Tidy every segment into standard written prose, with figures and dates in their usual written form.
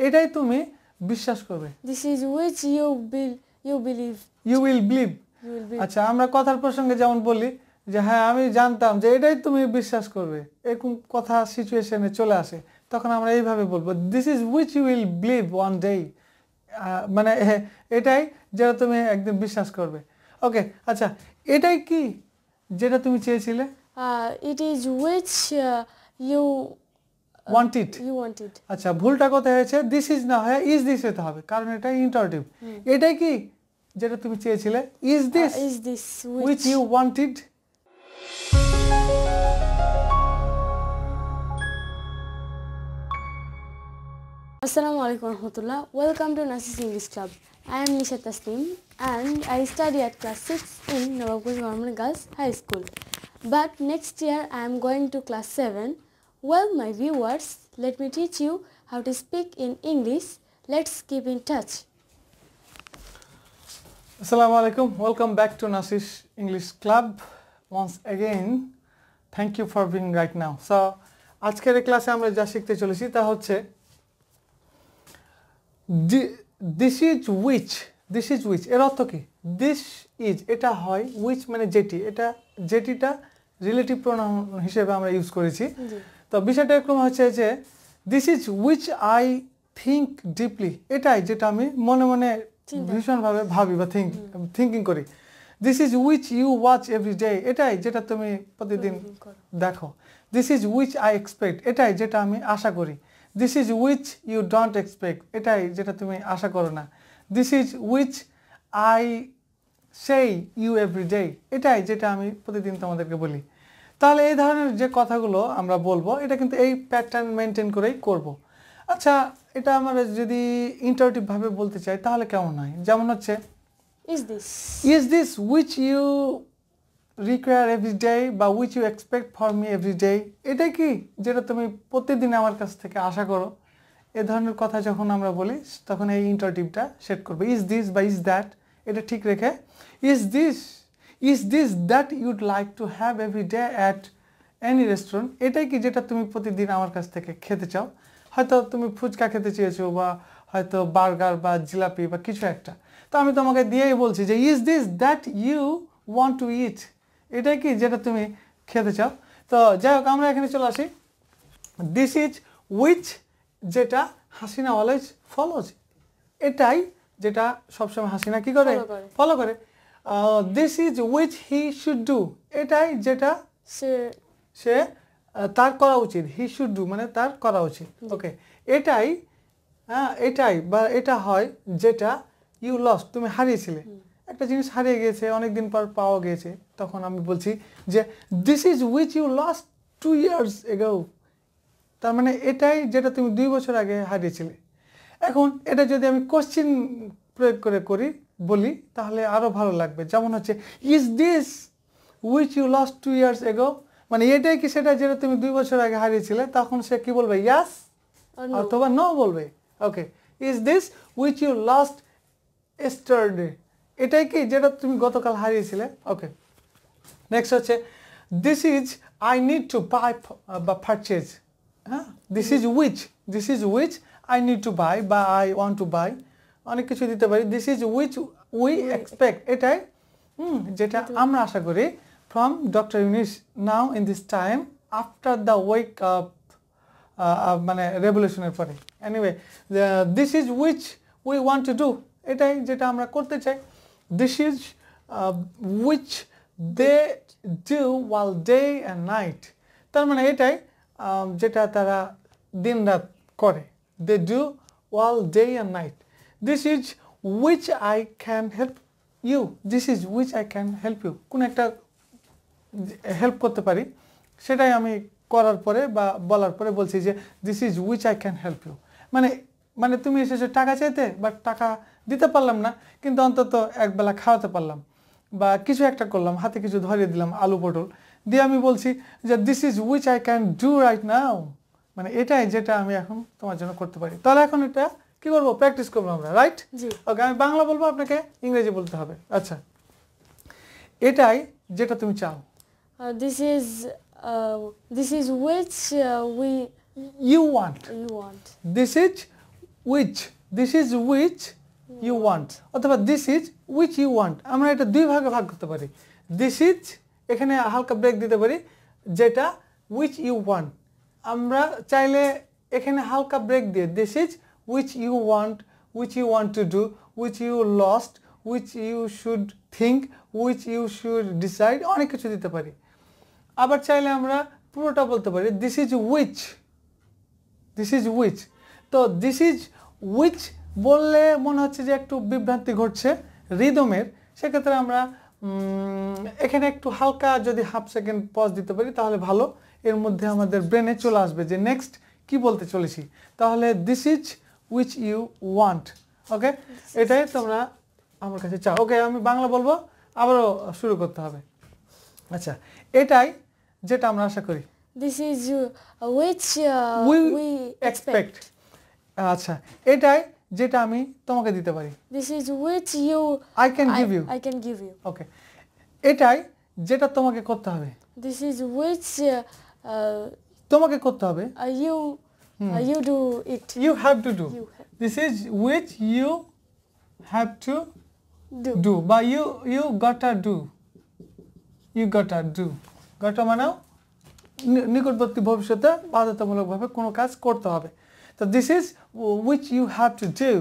এটাই তুমি বিশ্বাস করবে This is which you believe. You will believe আচ্ছা আমরা কথার প্রসঙ্গে যেমন বলি যে হ্যাঁ আমি জানতাম যে এটাই তুমি বিশ্বাস করবে এরকম কথা সিচুয়েশনে চলে আসে তখন আমরা এইভাবে বলবো this is which you will believe one day মানে এটাই যেটা তুমি একদিন বিশ্বাস করবে ওকে আচ্ছা এটাই কি যেটা তুমি চেয়েছিলে It is which you wanted wanted. আচ্ছা ভুলটা কোথায় হয়েছে দিস ইজ না হয় ইজ দিস হতে হবে কারণ এটা ইন্টারোগেটিভ এটাই কি যেটা তুমি চেয়েছিলে is this Is this which you wanted Assalamu alaikum warahmatullah. Welcome to Nasis English Club. I am Nisha Taslim and I study at class 6 in Nawabganj Government Girls High School. But next year I am going to class 7. Well, my viewers, let me teach you how to speak in English. Let's keep in touch. Assalamu alaikum. Welcome back to Nasis English Club. Once again, thank you for being right now. So, আজকের ক্লাসে আমরা যা শিখতে চলেছি তা হচ্ছে this is which এর অর্থ কি this is এটা হয় which মানে যেটি এটা যেটিটা রিলেটিভ প্রোনাউন হিসেবে আমরা ইউজ করেছি তো বিষয়টা এরকম হচ্ছে যে this is which I think deeply এটাই যেটা আমি মনে মনে ভীষণভাবে ভাবি বা থিঙ্কিং করি this is which you watch every day এটাই যেটা তুমি প্রতিদিন দেখো this is which I expect এটাই যেটা আমি আশা করি this is which you don't expect এটাই যেটা তুমি আশা করো না this is which I say you every day এটাই যেটা আমি প্রতিদিন তোমাদেরকে বলি তাহলে এই ধরনের যে কথাগুলো আমরা বলবো এটা কিন্তু এই প্যাটার্ন মেনটেন করেই করব আচ্ছা এটা আমরা যদি ইন্টারেটিভ ভাবে বলতে চাই তাহলে কেমন হয় যেমন হচ্ছে is this which you require every day বা which you expect for me every day এটা কি যেটা তুমি প্রতিদিন আমার কাছ থেকে আশা করো এই ধরনের কথা যখন আমরা বলি তখন এই ইন্টারেটিভটা সেট করবে is this বা is that এটা ঠিক রেখে is this that you'd like to have every day at any restaurant এটাই কি যেটা তুমি প্রতিদিন আমার কাছ থেকে খেতে চাও হয়তো তুমি ফুচকা খেতে চেয়েছো বা হয়তো বার্গার বা জিলাপি বা কিছু একটা তো আমি তোমাকে দিয়েই বলছি যে is this that you want to eat এটাই কি যেটা তুমি খেতে চাও তো যাই হোক আমরা এখানে চলে আসি দিস ইজ উইচ যেটা হাসিনা অলওয়েজ ফলোজ এটাই যেটা সবসময় হাসিনা কি করে ফলো করে this is which he should do এটাই যেটা সে তার করা উচিত হি শুড ডু মানে তার করা উচিত ওকে এটাই এটাই বা এটা হয় যেটা ইউ লস্ট তুমি হারিয়েছিলে একটা জিনিস হারিয়ে গেছে অনেক দিন পর পাওয়া গেছে তখন আমি বলছি যে this is which you lost 2 years ago তার মানে এটাই যেটা তুমি 2 বছর আগে হারিয়েছিলে এখন এটা যদি আমি কোশ্চেন প্রয়োগ করে বলি তাহলে আরো ভালো লাগবে যেমন হচ্ছে is this which you lost 2 years ago মানে এটাই কি সেটা যেটা তুমি 2 বছর আগে হারিয়েছিলে তখন সে কি বলবে ইয়েস অথবা নো বলবে okay is this which you lost yesterday এটাই কি যেটা তুমি গতকাল হারিয়েছিলে ওকে নেক্সট হচ্ছে this is I need to buy বা পারচেজ হ্যাঁ this is which I need to buy বা আই ওয়ান্ট টু বাই অনেক কিছু দিতে পারি this is which we expect এটাই যেটা আমরা আশা করি from doctor Yunus now in this time after the wake of মানে রেভলিউশনের পরে anyway this is which we want to do এটাই যেটা আমরা করতে চাই this is which they do while day and night তার মানে এটাই যেটা তারা দিন রাত করে they do while day and night this is which I can help you this is which I can help you কোন একটা হেল্প করতে পারি সেটাই আমি করার পরে বা বলার পরে বলছি যে this is which I can help you মানে তুমি এসেছো টাকা চাইতে বাট টাকা দিতে পারলাম না কিন্তু অন্তত একবেলা খাওয়াতে পারলাম বা কিছু একটা করলাম হাতে কিছু ধরিয়ে দিলাম আলু পটল দিয়ে আমি বলছি যে this is which I can do right now মানে এটাই যেটা আমি এখন তোমার জন্য করতে পারি তাহলে এখন এটা কি করবো প্র্যাকটিস করবো আমরা রাইট ওকে আমি বাংলা বলবো আপনাকে ইংরেজি বলতে হবে আচ্ছা এটাই যেটা তুমি চাও this is which you want this is which, this is which you want, অথবা this is which you want। আমরা এটা দুই ভাগে ভাগ করতে পারি। this is এখানে হালকা ব্রেক দিতে পারি, যেটা which you want। আমরা চাইলে এখানে হালকা ব্রেক দিয়ে this is which you want to do, which you lost, which you should think, which you should decide, অনেক কিছু দিতে পারি। আবার চাইলে আমরা পুরোটা বলতে পারি this is which, তো this is which বললে মনে হচ্ছে যে একটু বিভ্রান্তি ঘটছে রিদমের, সেক্ষেত্রে আমরা এখানে একটু হালকা যদি হাফ সেকেন্ড পজ দিতে পারি তাহলে ভালো, এর মধ্যে আমাদের ব্রেনে চলে আসবে যে নেক্সট কি বলতে চলেছি। তাহলে this is which you want, ওকে, এটাই তোমরা আমার কাছে চাও। ওকে, আমি বাংলা বলবো, আবারও শুরু করতে হবে। আচ্ছা, এটাই যেটা আমরা আশা করি, this is which we expect, আচ্ছা, এটাই যেটা আমি তোমাকে দিতে পারি, this is which I can give you, ওকে, এটাই যেটা তোমাকে করতে হবে, this is which তোমাকে করতে হবে, you do it, you have to do, this is which you have to do, বা you gotta do, gotta মানেও নিকটবর্তী ভবিষ্যতে বাধ্যতামূলকভাবে কোনো কাজ করতে হবে। তো this is which you have to do,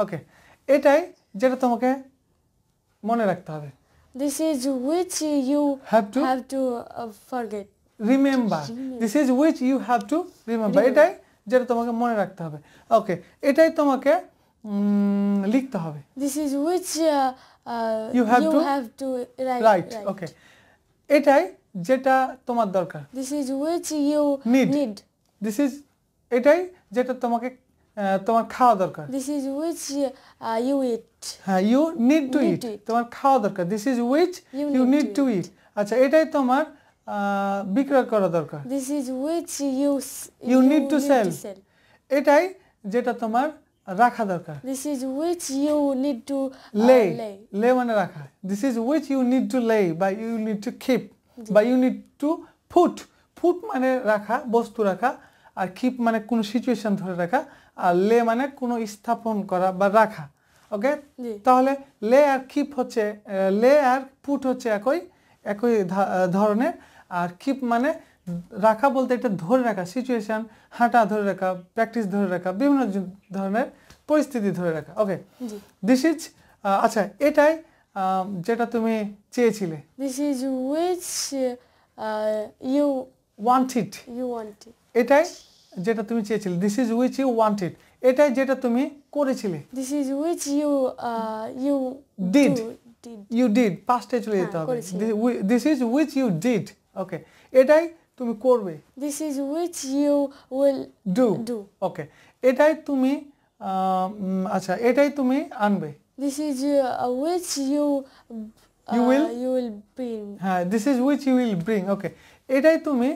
ওকে, এটাই যেটা তোমাকে মনে রাখতে হবে, this is which you have to forget, remember, this is which you have to remember, এটাই যেটা তোমাকে মনে রাখতে হবে, ওকে, এটাই তোমাকে লিখতে হবে, this is which you have to write, ওকে, এটাই যেটা তোমার দরকার, this is which you need, this is এটাই যেটা তোমাকে তোমার খাওয়া দরকার, this is which you eat, হ্যাঁ, you need to eat, তোমার খাওয়া দরকার, this is which you need to eat, আচ্ছা, এটাই তোমার বিক্রয় করা দরকার, this is which you need to sell, এটাই যেটা তোমার রাখা দরকার, this is which you need to lay মানে রাখা, this is which you need to lay বা you need to keep বা you need to put মানে রাখা, বস্তু রাখা, আর keep মানে কোনো সিচুয়েশন ধরে রাখা, আর lay মানে কোনো স্থাপন করা বা রাখা, ওকে, তাহলে lay আর keep হচ্ছে, lay আর put হচ্ছে একই ধরনের, আর keep মানে রাখা বলতে এটা ধরে রাখা, সিচুয়েশন, হাঁটা ধরে রাখা, প্র্যাকটিস ধরে রাখা, বিভিন্ন ধরনের পরিস্থিতি ধরে রাখা, ওকে, দিস ইজ, আচ্ছা, এটাই যেটা তুমি চেয়েছিলে, this is which you wanted, এটাই যেটা তুমি চেয়েছিলে, this is which you wanted, এটাই যেটা তুমি করেছিলে, this is which you did পাস্টে চলে যেতে হবে, this is which you did, ওকে, এটাই তুমি করবে, this is which you will do, ওকে, এটাই তুমি আচ্ছা, এটাই তুমি আনবে, this is which you will bring, হ্যাঁ, this is which you will bring, ওকে, এটাই তুমি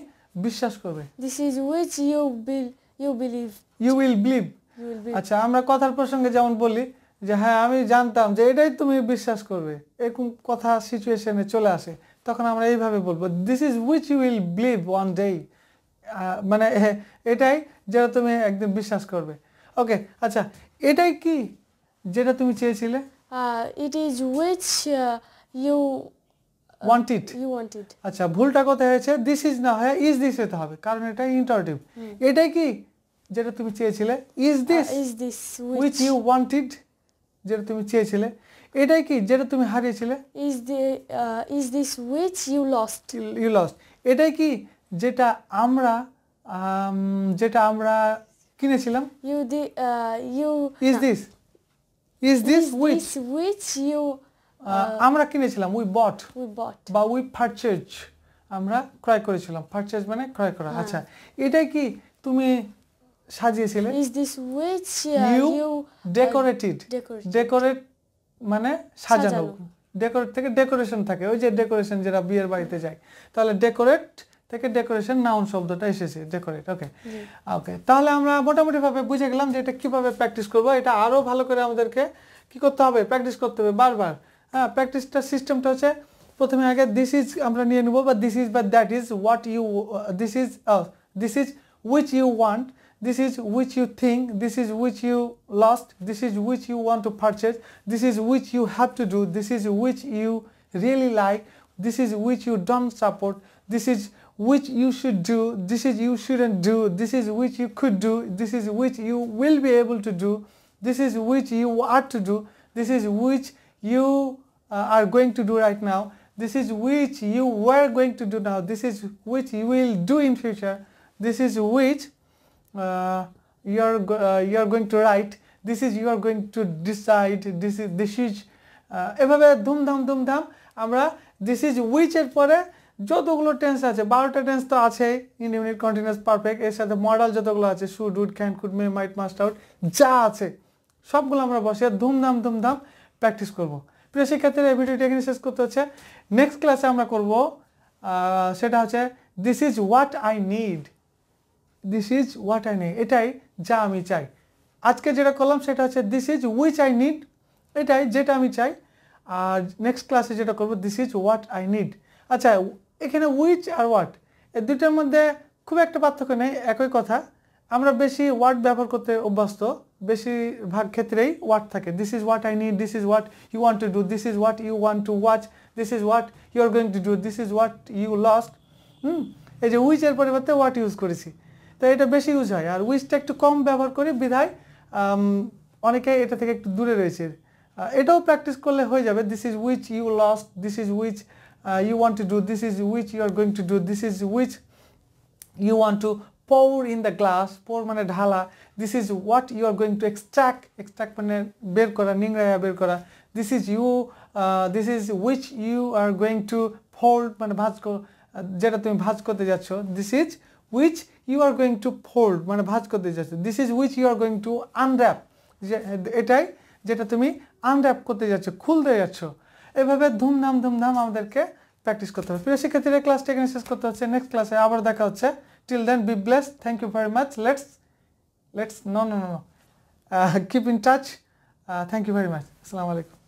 বিশ্বাস করবে, this is which you believe, আচ্ছা, আমরা কথার প্রসঙ্গে যেমন বলি যে হ্যাঁ আমি জানতাম যে এটাই তুমি বিশ্বাস করবে, এরকম কথা সিচুয়েশনে চলে আসে, তখন আমরা এইভাবে বলবো this is which you will believe one day, মানে এটাই যেটা তুমি একদিন বিশ্বাস করবে, ওকে, আচ্ছা, এটাই কি যেটা তুমি চেয়েছিলে, it is which you wanted, আচ্ছা, ভুলটা কোথায় হয়েছে, দিস ইজ না হয় ইজ দিস হতে হবে, কারণ এটা ইন্টারোগেটিভ, এটাই কি যেটা তুমি চেয়েছিলে, is this which you wanted, যেটা তুমি চেয়েছিলে, এটাই কি যেটা তুমি হারিয়েছিলে, is this which you lost, এটাই কি যেটা আমরা কিনেছিলাম, is this which you আমরা কিনেছিলাম, we bought বা we purchased, আমরা ক্রয় করেছিলাম, purchase মানে ক্রয় করা, আচ্ছা, এটাই কি তুমি সাজিয়েছিলে, is this which you decorated, decorate মানে সাজানো, ডেকোরেট থেকে ডেকোরেশন থাকে, ওই যে ডেকোরেশন যেটা বিয়ের বাড়িতে যায়, তাহলে ডেকোরেট থেকে ডেকোরেশন নাউন শব্দটা এসেছে, ডেকোরেট, ওকে, তাহলে আমরা মোটামুটি ভাবে বুঝে গেলাম যে এটা কিভাবে প্র্যাকটিস করব, এটা আরো ভালো করে আমাদেরকে কি করতে হবে, প্র্যাকটিস করতে হবে বারবার, হ্যাঁ, প্র্যাকটিসটা সিস্টেমটা হচ্ছে প্রথমে আগে দিস ইজ আমরা নিয়ে নেব, বা দিস ইজ বা that is what you, this is which you want, this is which you think, this is which you lost, this is which you want to purchase, this is which you have to do, this is which you really like, this is which you don't support, this is which you should do, this is you shouldn't do, this is which you could do, this is which you will be able to do, this is which you are to do, this is which you are going to do right now, this is which you were going to do now, this is which you will do in future, this is which you are going to write, this is you are going to decide, this is এভাবে ধুমধাম আমরা this is which এর পরে যতগুলো tense আছে 12টা tense তো আছে indefinite continuous perfect এর সাথে মডেল যতগুলো আছে should would can could may might must ought যা আছে সবগুলো আমরা বসে ধুমধাম প্র্যাকটিস করব। প্রিয় শিক্ষার্থীরা এই ভিডিওটি এখানে শেষ করতে হচ্ছে। নেক্সট ক্লাসে আমরা করব সেটা হচ্ছে this is what I need, this is what I need, এটাই যা আমি চাই। আজকে যেটা করলাম সেটা হচ্ছে this is which I need, এটাই যেটা আমি চাই। আর নেক্সট ক্লাসে যেটা করব this is what I need. আচ্ছা, এখানে হুইচ আর হোয়াট এই দুটোর মধ্যে খুব একটা পার্থক্য নেই, একই কথা। আমরা বেশি ওয়ার্ড ব্যবহার করতে অভ্যস্ত, বেশিরভাগ ক্ষেত্রেই ওয়ার্ড থাকে। This is what I need, this is what you want to do, this is what you want to watch, this is what you are going to do, this is what you lost. এই যে হুইচের পরিবর্তে what use করেছি, তো এটা বেশি use হয়। আর হুইচটা একটু কম ব্যবহার করি বিধায় অনেকে এটা থেকে একটু দূরে রয়েছে। এটাও প্র্যাকটিস করলে হয়ে যাবে। This is which you lost, this is which you want to do, this is which you are going to do, this is which you want to pour in the glass, pour মানে ঢালা, this is what you are going to extract মানে বের করা, নিংড়ায়া বের করা, this is you this is which you are going to fold মানে ভাঁজ যেটা তুমি ভাঁজ করতে যাচ্ছ, this is which you are going to fold মানে ভাঁজ করতে যাচ্ছ, this is which you are going to unwrap এটাই যেটা তুমি আনর্যাপ করতে যাচ্ছ, খুলতে যাচ্ছ। এভাবে ধুমধাম আমাদেরকে প্র্যাকটিস করতে হবে। প্রিয় শিক্ষার্থীরা ক্লাসটা এখানে শেষ করতে হচ্ছে। নেক্সট ক্লাসে আবার দেখা হচ্ছে। Till then be blessed, thank you very much, let's no keep in touch, thank you very much, আসসালামু আলাইকুম।